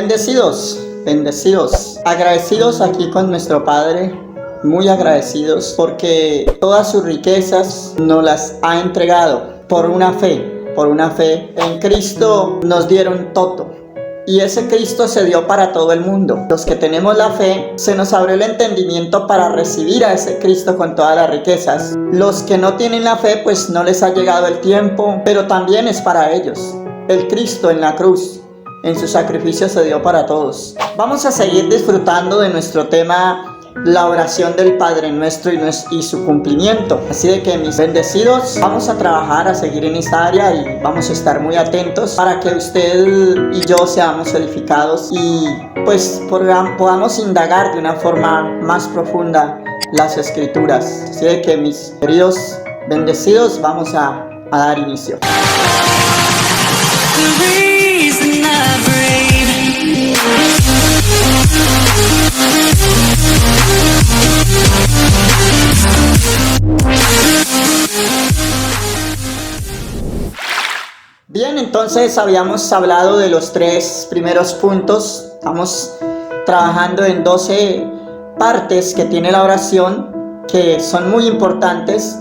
Bendecidos, bendecidos, agradecidos aquí con nuestro Padre, muy agradecidos porque todas sus riquezas nos las ha entregado por una fe en Cristo. Nos dieron todo y ese Cristo se dio para todo el mundo. Los que tenemos la fe, se nos abrió el entendimiento para recibir a ese Cristo con todas las riquezas. Los que no tienen la fe, pues no les ha llegado el tiempo, pero también es para ellos. El Cristo en la cruz, en su sacrificio, se dio para todos. Vamos a seguir disfrutando de nuestro tema, la oración del Padre Nuestro y su cumplimiento. Así de que, mis bendecidos, vamos a trabajar, a seguir en esta área y vamos a estar muy atentos para que usted y yo seamos edificados y pues podamos indagar de una forma más profunda las Escrituras. Así de que, mis queridos bendecidos, vamos a dar inicio. Bien, entonces habíamos hablado de los 3 primeros puntos. Estamos trabajando en 12 partes que tiene la oración, que son muy importantes,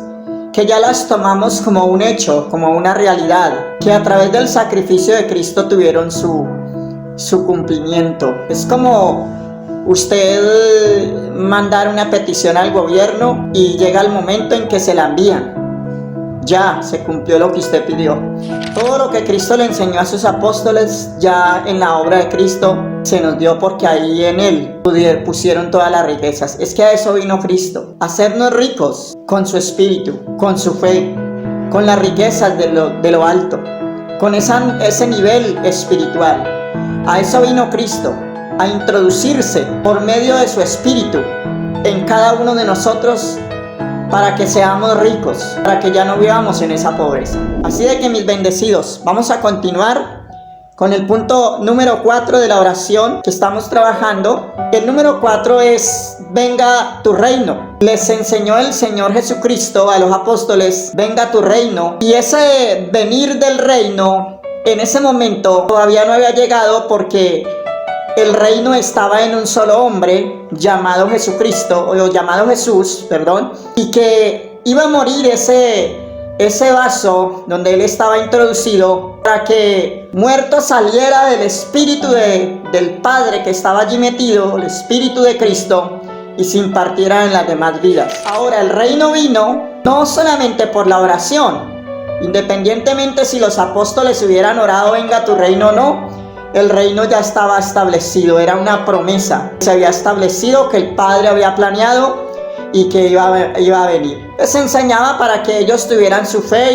que ya las tomamos como un hecho, como una realidad, que a través del sacrificio de Cristo tuvieron su cumplimiento. Es como usted mandar una petición al gobierno y llega el momento en que se la envían. Ya se cumplió lo que usted pidió. Todo lo que Cristo le enseñó a sus apóstoles, ya en la obra de Cristo se nos dio, porque ahí en Él pusieron todas las riquezas. Es que a eso vino Cristo, a hacernos ricos con su espíritu, con su fe, con las riquezas de lo alto, con ese nivel espiritual. A eso vino Cristo, a introducirse por medio de su espíritu en cada uno de nosotros, para que seamos ricos, para que ya no vivamos en esa pobreza. Así de que, mis bendecidos, vamos a continuar con el punto número 4 de la oración que estamos trabajando. El número 4 es: venga tu reino. Les enseñó el Señor Jesucristo a los apóstoles: venga tu reino. Y ese venir del reino, en ese momento todavía no había llegado, porque el reino estaba en un solo hombre llamado Jesucristo, o llamado Jesús, y que iba a morir ese vaso donde él estaba introducido, para que muerto saliera del espíritu del Padre que estaba allí metido, el espíritu de Cristo, y se impartiera en las demás vidas. Ahora, el reino vino no solamente por la oración, independientemente si los apóstoles hubieran orado venga tu reino o no. El reino ya estaba establecido, era una promesa. Se había establecido, que el Padre había planeado y que iba a venir. Les enseñaba para que ellos tuvieran su fe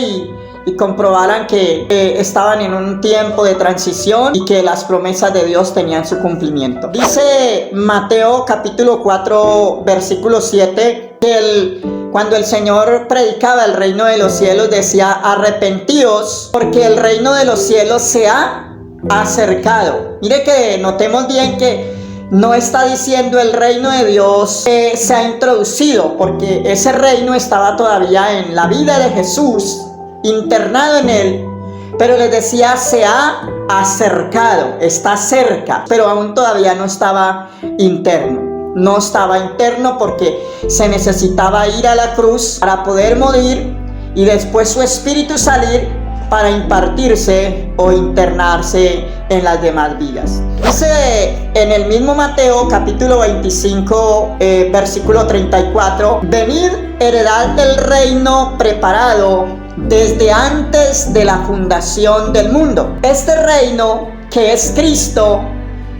y comprobaran que estaban en un tiempo de transición y que las promesas de Dios tenían su cumplimiento. Dice Mateo capítulo 4 versículo 7 que cuando el Señor predicaba el reino de los cielos, decía: arrepentíos, porque el reino de los cielos se ha acercado. Mire que notemos bien que no está diciendo el reino de Dios se ha introducido, porque ese reino estaba todavía en la vida de Jesús, internado en él, pero les decía: se ha acercado, está cerca, pero aún todavía no estaba interno. No estaba interno porque se necesitaba ir a la cruz para poder morir y después su espíritu salir para impartirse o internarse en las demás vidas. Dice en el mismo Mateo capítulo 25 versículo 34: venid, heredad del reino preparado desde antes de la fundación del mundo. Este reino, que es Cristo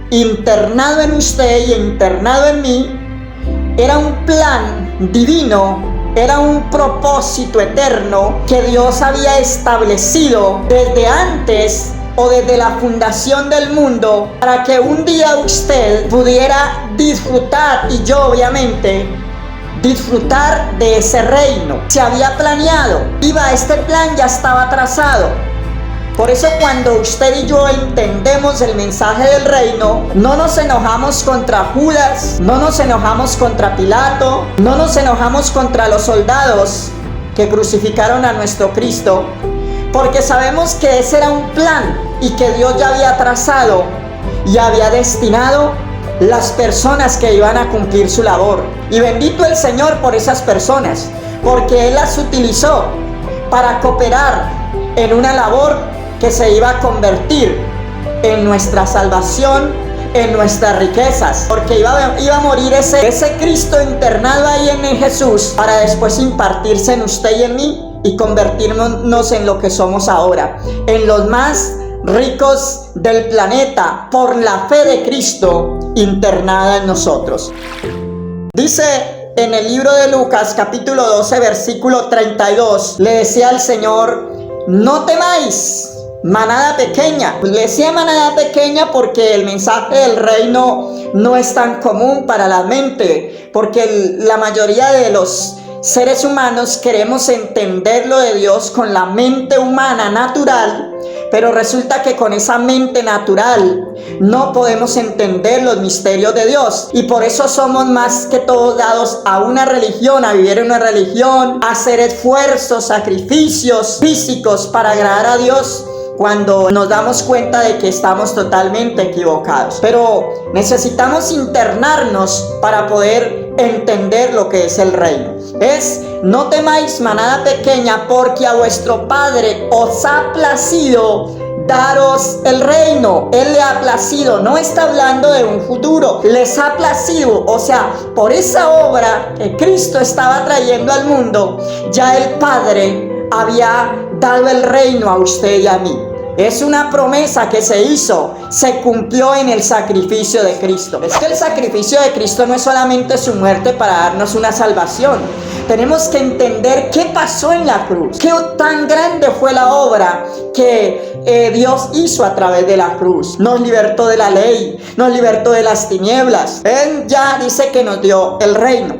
internado en usted y internado en mí, era un plan divino, era un propósito eterno que Dios había establecido desde antes o desde la fundación del mundo, para que un día usted pudiera disfrutar, y yo obviamente, disfrutar de ese reino. Se había planeado, este plan ya estaba trazado. Por eso, cuando usted y yo entendemos el mensaje del reino, no nos enojamos contra Judas, no nos enojamos contra Pilato, no nos enojamos contra los soldados que crucificaron a nuestro Cristo, porque sabemos que ese era un plan y que Dios ya había trazado y había destinado las personas que iban a cumplir su labor. Y bendito el Señor por esas personas, porque Él las utilizó para cooperar en una labor que se iba a convertir en nuestra salvación, en nuestras riquezas, porque iba a morir ese Cristo internado ahí en Jesús, para después impartirse en usted y en mí y convertirnos en lo que somos ahora, en los más ricos del planeta, por la fe de Cristo internada en nosotros. Dice en el libro de Lucas, capítulo 12, versículo 32, le decía al Señor: no temáis, manada pequeña. Le decía manada pequeña porque el mensaje del reino no es tan común para la mente, porque la mayoría de los seres humanos queremos entender lo de Dios con la mente humana natural, pero resulta que con esa mente natural no podemos entender los misterios de Dios, y por eso somos más que todos dados a una religión, a vivir en una religión, a hacer esfuerzos, sacrificios físicos para agradar a Dios, cuando nos damos cuenta de que estamos totalmente equivocados. Pero necesitamos internarnos para poder entender lo que es el reino. No temáis, manada pequeña, porque a vuestro Padre os ha placido daros el reino. Él le ha placido, no está hablando de un futuro, les ha placido, o sea, por esa obra que Cristo estaba trayendo al mundo, ya el Padre había dado el reino a usted y a mí. Es una promesa que se hizo, se cumplió en el sacrificio de Cristo. Es que el sacrificio de Cristo no es solamente su muerte para darnos una salvación. Tenemos que entender qué pasó en la cruz, qué tan grande fue la obra que Dios hizo a través de la cruz. Nos libertó de la ley, nos libertó de las tinieblas. Él ya dice que nos dio el reino.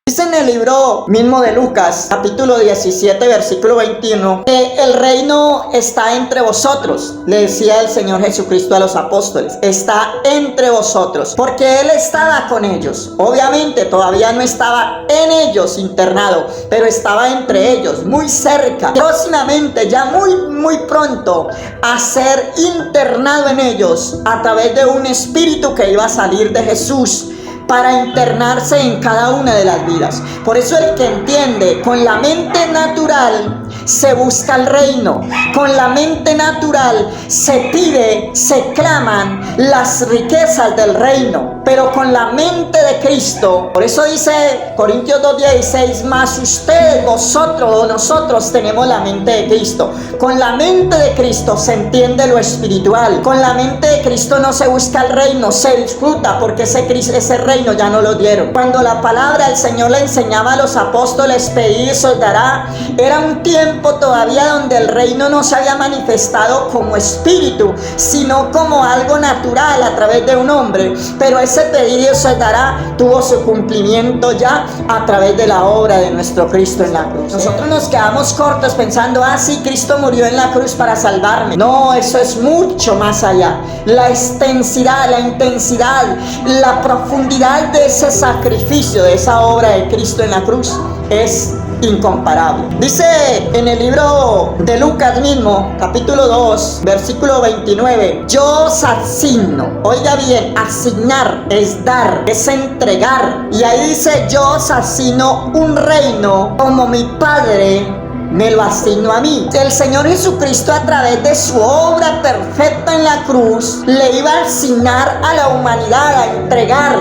Dice en el libro mismo de Lucas, capítulo 17, versículo 21, que el reino está entre vosotros. Le decía el Señor Jesucristo a los apóstoles: está entre vosotros, porque Él estaba con ellos. Obviamente todavía no estaba en ellos internado, pero estaba entre ellos, muy cerca. Próximamente, ya muy pronto, a ser internado en ellos a través de un espíritu que iba a salir de Jesús, para internarse en cada una de las vidas. Por eso el que entiende con la mente natural se busca el reino, con la mente natural se pide, se claman las riquezas del reino, pero con la mente de Cristo. Por eso dice Corintios 2:16, más ustedes, vosotros o nosotros tenemos la mente de Cristo. Con la mente de Cristo se entiende lo espiritual. Con la mente de Cristo no se busca el reino, se disfruta, porque ese reino ya no lo dieron. Cuando la palabra del Señor le enseñaba a los apóstoles: pedid y se os dará, era un tiempo todavía donde el reino no se había manifestado como espíritu, sino como algo natural a través de un hombre. Pero ese pedir y se os dará tuvo su cumplimiento ya a través de la obra de nuestro Cristo en la cruz. Nosotros nos quedamos cortos pensando: sí, Cristo murió en la cruz para salvarme. No, eso es mucho más allá. La extensidad, la intensidad, la profundidad de ese sacrificio, de esa obra de Cristo en la cruz, es incomparable. Dice en el libro de Lucas mismo, capítulo 2, versículo 29, yo os asigno. Oiga bien, asignar es dar, es entregar. Y ahí dice: yo os asigno un reino como mi Padre me lo asignó a mí. El Señor Jesucristo, a través de su obra perfecta en la cruz, le iba a asignar a la humanidad, a entregar.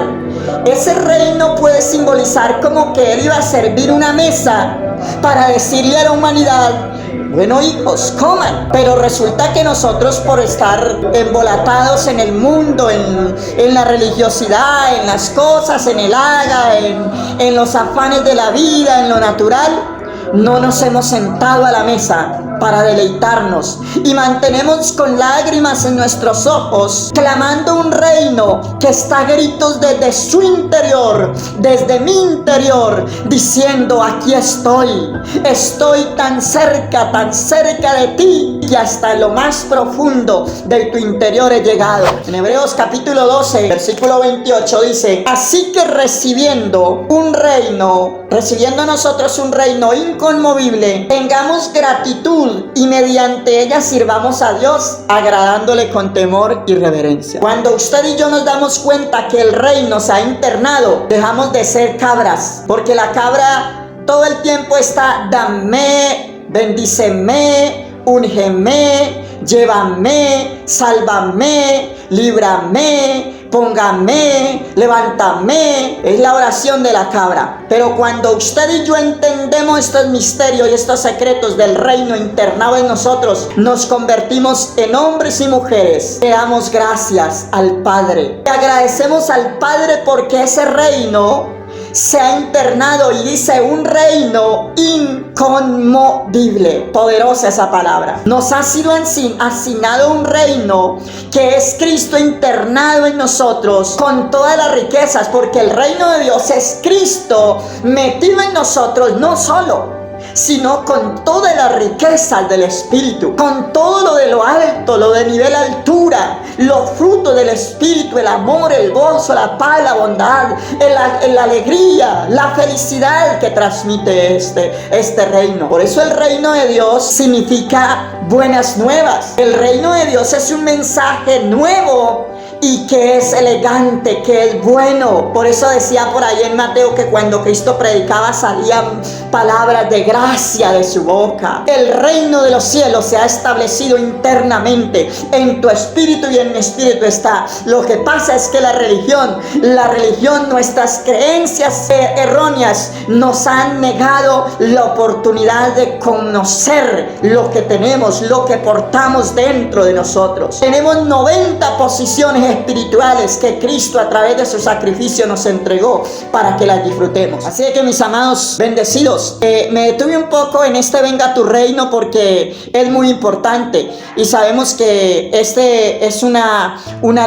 Ese reino puede simbolizar como que Él iba a servir una mesa para decirle a la humanidad: bueno, hijos, coman. Pero resulta que nosotros, por estar embolatados en el mundo, en la religiosidad, en las cosas, en el haga, en los afanes de la vida, en lo natural, no nos hemos sentado a la mesa para deleitarnos, y mantenemos con lágrimas en nuestros ojos, clamando un reino que está a gritos desde su interior, desde mi interior, diciendo: aquí estoy tan cerca de ti, que hasta lo más profundo de tu interior he llegado. En Hebreos capítulo 12, versículo 28 dice: así que recibiendo nosotros un reino inconmovible, tengamos gratitud y mediante ella sirvamos a Dios, agradándole con temor y reverencia. Cuando usted y yo nos damos cuenta que el reino se ha internado, dejamos de ser cabras, porque la cabra todo el tiempo está: dame, bendíceme, úngeme, llévame, sálvame, líbrame, póngame, levántame. Es la oración de la cabra. Pero cuando usted y yo entendemos estos misterios y estos secretos del reino internado en nosotros, nos convertimos en hombres y mujeres que damos gracias al Padre. Le agradecemos al Padre porque ese reino se ha internado, y dice un reino inconmovible. Poderosa esa palabra. Nos ha sido asignado un reino que es Cristo internado en nosotros con todas las riquezas, porque el reino de Dios es Cristo metido en nosotros, no solo, sino con todas las riquezas del Espíritu, con todo lo de lo alto, lo de nivel altura, los frutos del Espíritu, el amor, el gozo, la paz, la bondad, la alegría, la felicidad que transmite este reino. Por eso el reino de Dios significa buenas nuevas. El reino de Dios es un mensaje nuevo y que es elegante, que es bueno. Por eso decía por ahí en Mateo que cuando Cristo predicaba salían palabras de gracia de su boca. El reino de los cielos se ha establecido internamente. En tu espíritu y en mi espíritu está. Lo que pasa es que la religión, nuestras creencias erróneas nos han negado la oportunidad de conocer lo que tenemos, lo que portamos dentro de nosotros. Tenemos 90 posiciones espirituales que Cristo a través de su sacrificio nos entregó para que las disfrutemos. Así que, mis amados bendecidos, me detuve un poco en este venga a tu reino porque es muy importante y sabemos que este es una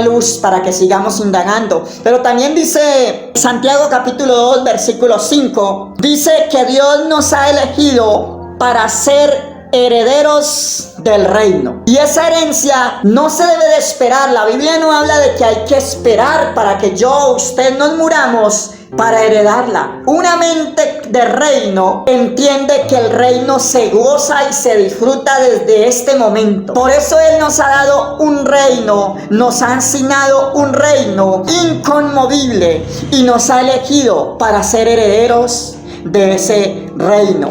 luz para que sigamos indagando. Pero también dice Santiago capítulo 2 versículo 5, dice que Dios nos ha elegido para ser herederos del reino, y esa herencia no se debe de esperar. La Biblia no habla de que hay que esperar para que yo o usted nos muramos para heredarla. Una mente de reino entiende que el reino se goza y se disfruta desde este momento. Por eso Él nos ha dado un reino, nos ha asignado un reino inconmovible y nos ha elegido para ser herederos de ese reino.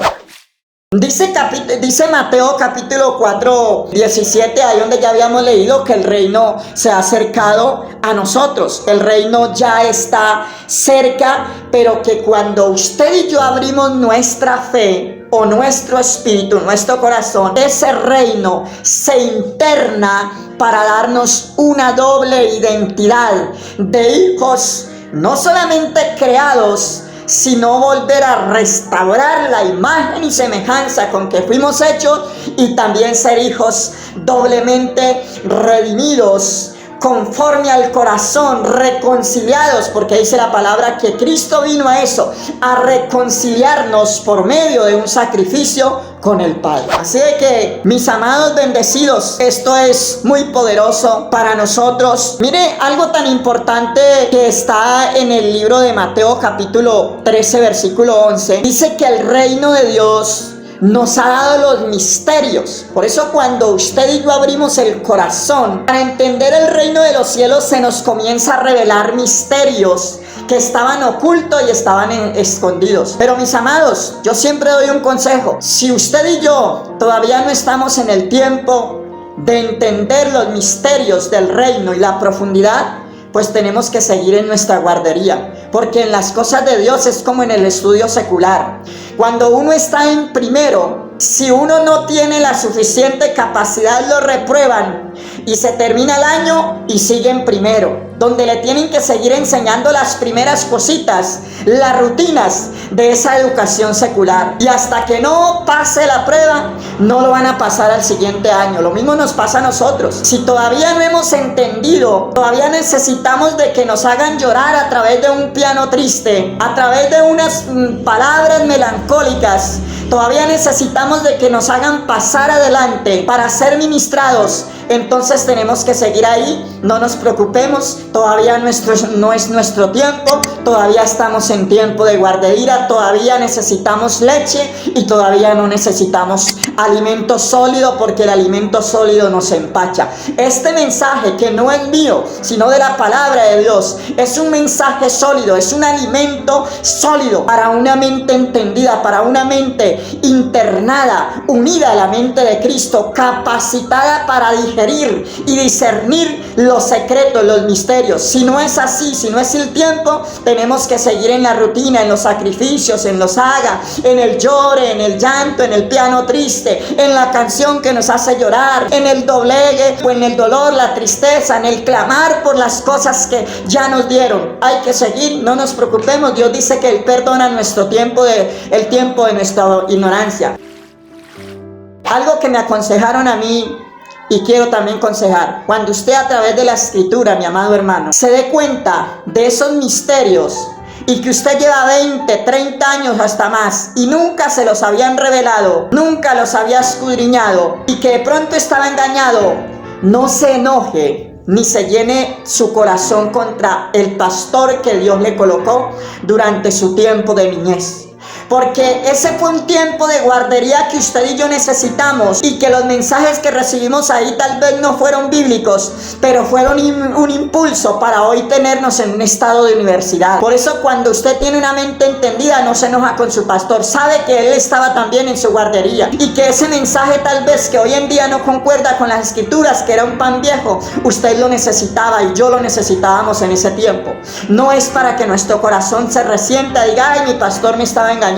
Dice Mateo capítulo 4, 17, ahí donde ya habíamos leído que el reino se ha acercado a nosotros. El reino ya está cerca, pero que cuando usted y yo abrimos nuestra fe o nuestro espíritu, nuestro corazón, ese reino se interna para darnos una doble identidad de hijos, no solamente creados, sino volver a restaurar la imagen y semejanza con que fuimos hechos, y también ser hijos doblemente redimidos, conforme al corazón, reconciliados, porque dice la palabra que Cristo vino a eso, a reconciliarnos por medio de un sacrificio con el Padre. Así de que, mis amados bendecidos, esto es muy poderoso para nosotros. Mire, algo tan importante que está en el libro de Mateo capítulo 13 versículo 11, dice que el reino de Dios nos ha dado los misterios. Por eso cuando usted y yo abrimos el corazón para entender el reino de los cielos, se nos comienza a revelar misterios que estaban ocultos y estaban escondidos. Pero, mis amados, yo siempre doy un consejo: si usted y yo todavía no estamos en el tiempo de entender los misterios del reino y la profundidad, pues tenemos que seguir en nuestra guardería, porque en las cosas de Dios es como en el estudio secular. Cuando uno está en primero, si uno no tiene la suficiente capacidad, lo reprueban y se termina el año y sigue en primero, donde le tienen que seguir enseñando las primeras cositas, las rutinas de esa educación secular, y hasta que no pase la prueba no lo van a pasar al siguiente año. Lo mismo nos pasa a nosotros. Si todavía no hemos entendido, todavía necesitamos de que nos hagan llorar a través de un piano triste, a través de unas palabras melancólicas, todavía necesitamos de que nos hagan pasar adelante para ser ministrados entonces tenemos que seguir ahí. No nos preocupemos, todavía no es nuestro tiempo, todavía estamos en tiempo de guardería, todavía necesitamos leche y todavía no necesitamos alimento sólido, porque el alimento sólido nos empacha. Este mensaje, que no es mío, sino de la palabra de Dios, es un mensaje sólido, es un alimento sólido para una mente entendida, para una mente internada, unida a la mente de Cristo, capacitada para digerir y discernir los secretos, los misterios. Si no es así, si no es el tiempo, tenemos que seguir en la rutina, en los sacrificios, en los hagas, en el llore, en el llanto, en el piano triste, en la canción que nos hace llorar, en el doblegue o en el dolor, la tristeza, en el clamar por las cosas que ya nos dieron. Hay que seguir, no nos preocupemos. Dios dice que Él perdona el tiempo de nuestra ignorancia. Algo que me aconsejaron a mí y quiero también aconsejar: cuando usted, a través de la escritura, mi amado hermano, se dé cuenta de esos misterios y que usted lleva 20, 30 años hasta más y nunca se los habían revelado, nunca los había escudriñado, y que de pronto estaba engañado, no se enoje ni se llene su corazón contra el pastor que Dios le colocó durante su tiempo de niñez. Porque ese fue un tiempo de guardería que usted y yo necesitamos, y que los mensajes que recibimos ahí tal vez no fueron bíblicos, pero fueron un impulso para hoy tenernos en un estado de universidad. Por eso, cuando usted tiene una mente entendida, no se enoja con su pastor, sabe que él estaba también en su guardería, y que ese mensaje tal vez que hoy en día no concuerda con las escrituras, que era un pan viejo, usted lo necesitaba y yo lo necesitábamos en ese tiempo. No es para que nuestro corazón se resienta, diga: ay, mi pastor me estaba engañando.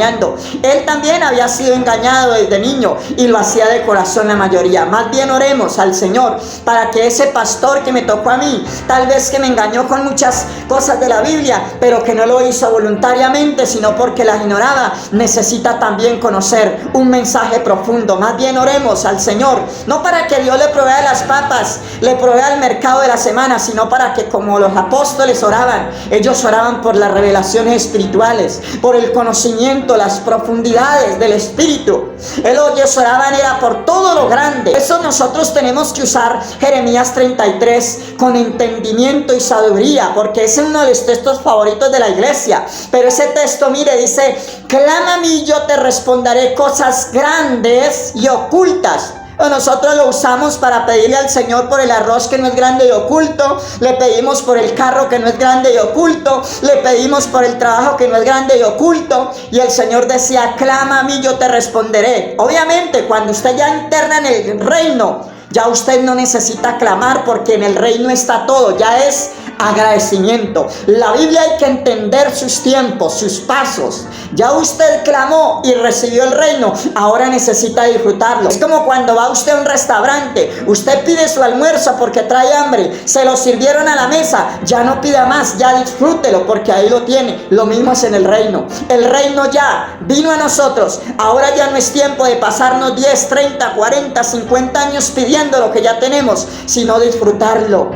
Él también había sido engañado desde niño y lo hacía de corazón la mayoría. Más bien oremos al Señor para que ese pastor que me tocó a mí, tal vez que me engañó con muchas cosas de la Biblia, pero que no lo hizo voluntariamente, sino porque las ignoraba, necesita también conocer un mensaje profundo. Más bien oremos al Señor, no para que Dios le provea las papas, le provea el mercado de la semana, sino para que, como los apóstoles oraban, ellos oraban por las revelaciones espirituales, por el conocimiento, las profundidades del Espíritu. Ellos oraban era por todo lo grande. Por eso nosotros tenemos que usar Jeremías 33 con entendimiento y sabiduría, porque ese es uno de los textos favoritos de la iglesia. Pero ese texto, mire, dice: clama a mí y yo te responderé cosas grandes y ocultas. Nosotros lo usamos para pedirle al Señor por el arroz que no es grande y oculto, le pedimos por el carro que no es grande y oculto, le pedimos por el trabajo que no es grande y oculto, y el Señor decía: clama a mí, yo te responderé. Obviamente, cuando usted ya interna en el reino, ya usted no necesita clamar, porque en el reino está todo, ya es agradecimiento. La Biblia hay que entender sus tiempos, sus pasos. Ya usted clamó y recibió el reino, ahora necesita disfrutarlo. Es como cuando va usted a un restaurante, usted pide su almuerzo porque trae hambre, se lo sirvieron a la mesa, ya no pida más, ya disfrútelo porque ahí lo tiene. Lo mismo es en el reino. El reino ya vino a nosotros, ahora ya no es tiempo de pasarnos 10, 30, 40, 50 años pidiendo lo que ya tenemos, sino disfrutarlo,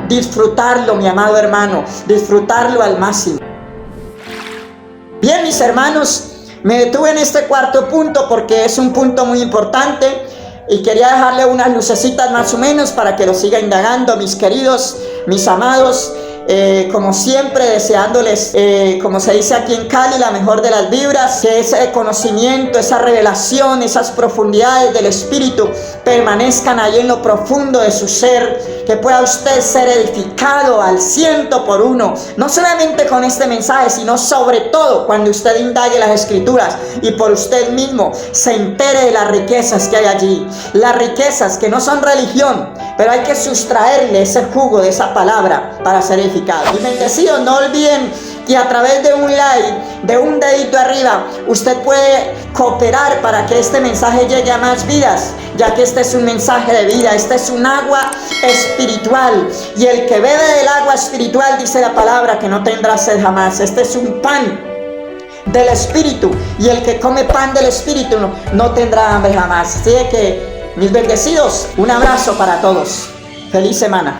mi amado hermano, disfrutarlo al máximo. Bien, mis hermanos, me detuve en este cuarto punto porque es un punto muy importante y quería dejarle unas lucecitas más o menos para que lo siga indagando, mis queridos, mis amados. Como siempre, deseándoles, como se dice aquí en Cali, la mejor de las vibras, que ese conocimiento, esa revelación, esas profundidades del Espíritu permanezcan ahí en lo profundo de su ser, que pueda usted ser edificado al 100%, no solamente con este mensaje, sino sobre todo cuando usted indague las Escrituras y por usted mismo se entere de las riquezas que hay allí, las riquezas que no son religión, pero hay que sustraerle ese jugo de esa palabra para ser edificado. Y bendecidos, no olviden que a través de un like, de un dedito arriba, usted puede cooperar para que este mensaje llegue a más vidas, ya que este es un mensaje de vida, este es un agua espiritual, y el que bebe del agua espiritual, dice la palabra, que no tendrá sed jamás. Este es un pan del Espíritu, y el que come pan del Espíritu no tendrá hambre jamás. Así que, mis bendecidos, un abrazo para todos. Feliz semana.